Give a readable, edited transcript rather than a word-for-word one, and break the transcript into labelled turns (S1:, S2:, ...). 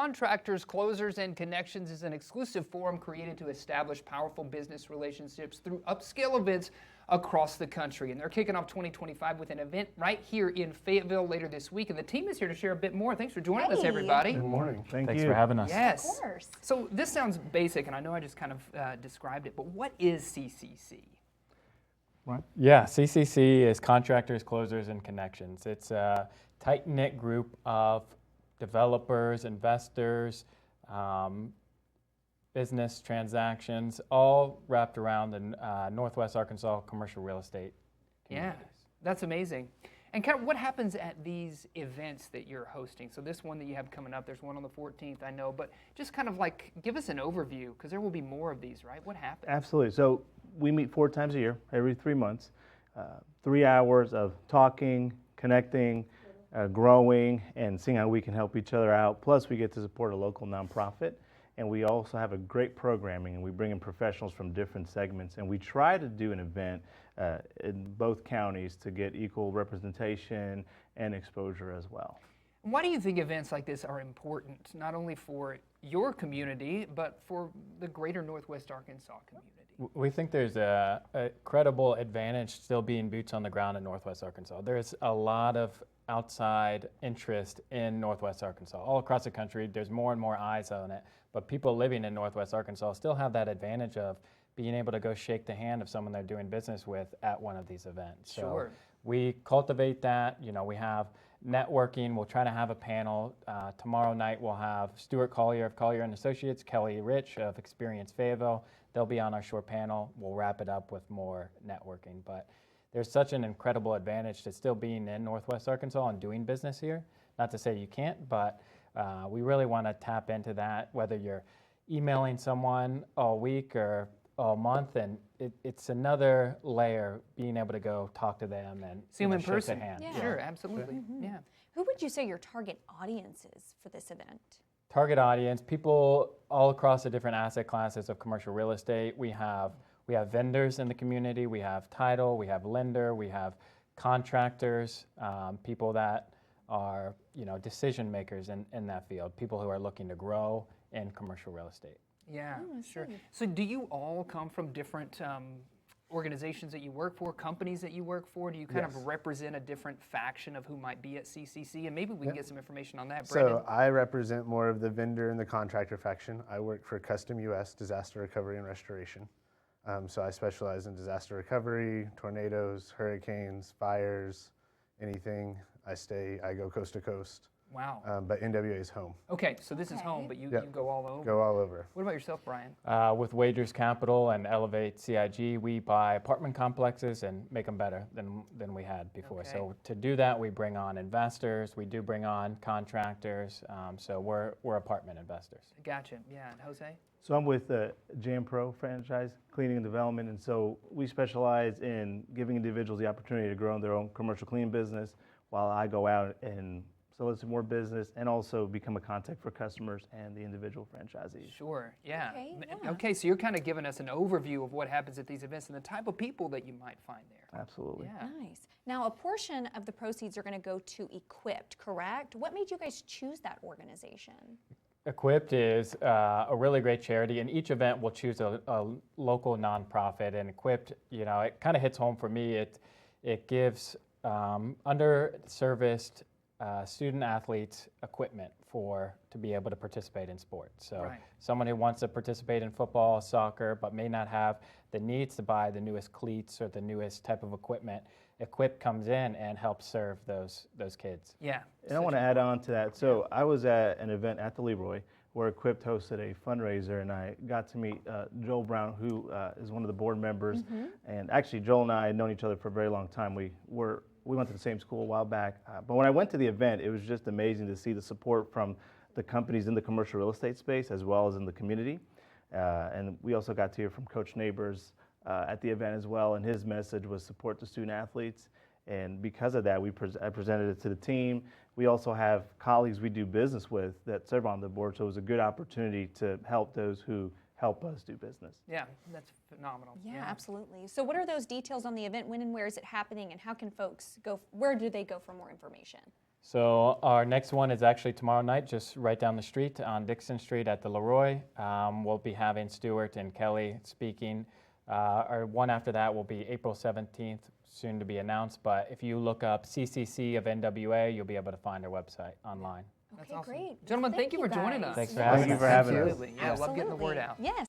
S1: Contractors, Closers, and Connections is an exclusive forum created to establish powerful business relationships through upscale events across the country. And they're kicking off 2025 with an event right here in Fayetteville later this week. And the team is here to share a bit more. Thanks for joining us, everybody.
S2: Good morning.
S3: Thanks for having us.
S1: Yes.
S4: Of course.
S1: So this sounds basic, and I know I just kind of described it, but what is CCC?
S3: Right. Yeah, CCC is Contractors, Closers, and Connections. It's a tight-knit group of developers, investors, business transactions, all wrapped around the Northwest Arkansas commercial real estate communities.
S1: Yeah, that's amazing. And kind of what happens at these events that you're hosting? So this one that you have coming up, there's one on the 14th, I know, but just kind of like give us an overview, because there will be more of these, right? What happens?
S2: Absolutely. So we meet 4 times a year, every 3 months. 3 hours of talking, connecting, growing, and seeing how we can help each other out. Plus, we get to support a local nonprofit. And we also have a great programming, and we bring in professionals from different segments. And we try to do an event in both counties to get equal representation and exposure as well.
S1: Why do you think events like this are important, not only for your community, but for the greater Northwest Arkansas community?
S3: We think there's a credible advantage still being boots on the ground in Northwest Arkansas. There's a lot of outside interest in Northwest Arkansas. All across the country, there's more and more eyes on it, but people living in Northwest Arkansas still have that advantage of being able to go shake the hand of someone they're doing business with at one of these events.
S1: Sure.
S3: So we cultivate that. You know, we have networking. We'll try to have a panel. Tomorrow night we'll have Stuart Collier of Collier & Associates, Kelly Rich of Experience Fayetteville. They'll be on our short panel. We'll wrap it up with more networking. But there's such an incredible advantage to still being in Northwest Arkansas and doing business here. Not to say you can't, but we really want to tap into that, whether you're emailing someone all week or all month, and it's another layer being able to go talk to them and
S1: see them in
S3: shake
S1: person.
S3: their hand.
S4: Yeah.
S1: Sure, absolutely.
S4: Mm-hmm.
S1: Yeah.
S4: Who would you say your target audience is for this event?
S3: Target audience, people all across the different asset classes of commercial real estate. We have vendors in the community, we have title, we have lender, we have contractors, people that are decision makers in that field, people who are looking to grow in commercial real estate.
S1: Yeah,
S4: Oh, I
S1: sure.
S4: see.
S1: So do you all come from different organizations that you work for, companies that you work for? Do you kind of represent a different faction of who might be at CCC? And maybe we can get some information on that, Brendan.
S5: So I represent more of the vendor and the contractor faction. I work for Custom US, Disaster Recovery and Restoration. So I specialize in disaster recovery, tornadoes, hurricanes, fires, anything. I go coast to coast.
S1: Wow.
S5: But NWA is home.
S1: Okay, so this is
S4: Okay.
S1: home, but you
S5: Yep.
S1: go all over.
S5: Go all over.
S1: What about yourself, Brian?
S3: With Wagers Capital and Elevate CIG, we buy apartment complexes and make them better than we had before.
S1: Okay.
S3: So to do that, we bring on investors. We do bring on contractors. So we're apartment investors.
S1: Gotcha. Yeah, and Jose?
S2: So I'm with Jam Pro franchise, cleaning and development, and so we specialize in giving individuals the opportunity to grow in their own commercial cleaning business while I go out and solicit more business and also become a contact for customers and the individual franchisees.
S1: Sure, yeah.
S4: Okay, yeah.
S1: Okay, so you're kind of giving us an overview of what happens at these events and the type of people that you might find there.
S2: Absolutely.
S1: Yeah.
S4: Nice. Now, a portion of the proceeds are going to go to Equipped, correct? What made you guys choose that organization?
S3: Equipped is a really great charity, and each event will choose a local nonprofit. And Equipped, it kind of hits home for me. It gives underserviced student athletes equipment to be able to participate in sports. So
S1: Right.
S3: someone who wants to participate in football, soccer, but may not have the needs to buy the newest cleats or the newest type of equipment, Equipped comes in and helps serve those kids.
S1: Yeah.
S2: And I want to add on to that. So I was at an event at the Leroy where Equipped hosted a fundraiser, and I got to meet Joel Brown, who is one of the board members. And actually, Joel and I had known each other for a very long time. We went to the same school a while back. But when I went to the event, it was just amazing to see the support from the companies in the commercial real estate space as well as in the community. And we also got to hear from Coach Neighbors at the event as well, and his message was support the student athletes. And because of that, I presented it to the team. We also have colleagues we do business with that serve on the board, so it was a good opportunity to help those who help us do business.
S1: Yeah, that's phenomenal.
S4: Yeah, absolutely. So what are those details on the event? When and where is it happening? And how can folks go? Where do they go for more information?
S3: So our next one is actually tomorrow night, just right down the street on Dixon Street at the Leroy. We'll be having Stuart and Kelly speaking. Our one after that will be April 17th, soon to be announced. But if you look up CCC of NWA, you'll be able to find our website online.
S1: That's
S4: Okay,
S1: awesome.
S4: great.
S1: Gentlemen, thank you for joining
S4: guys.
S1: us.
S3: Thanks for having
S2: Thank you
S3: us.
S2: for having us.
S1: Absolutely. Yeah, I love getting the word out.
S4: Yes.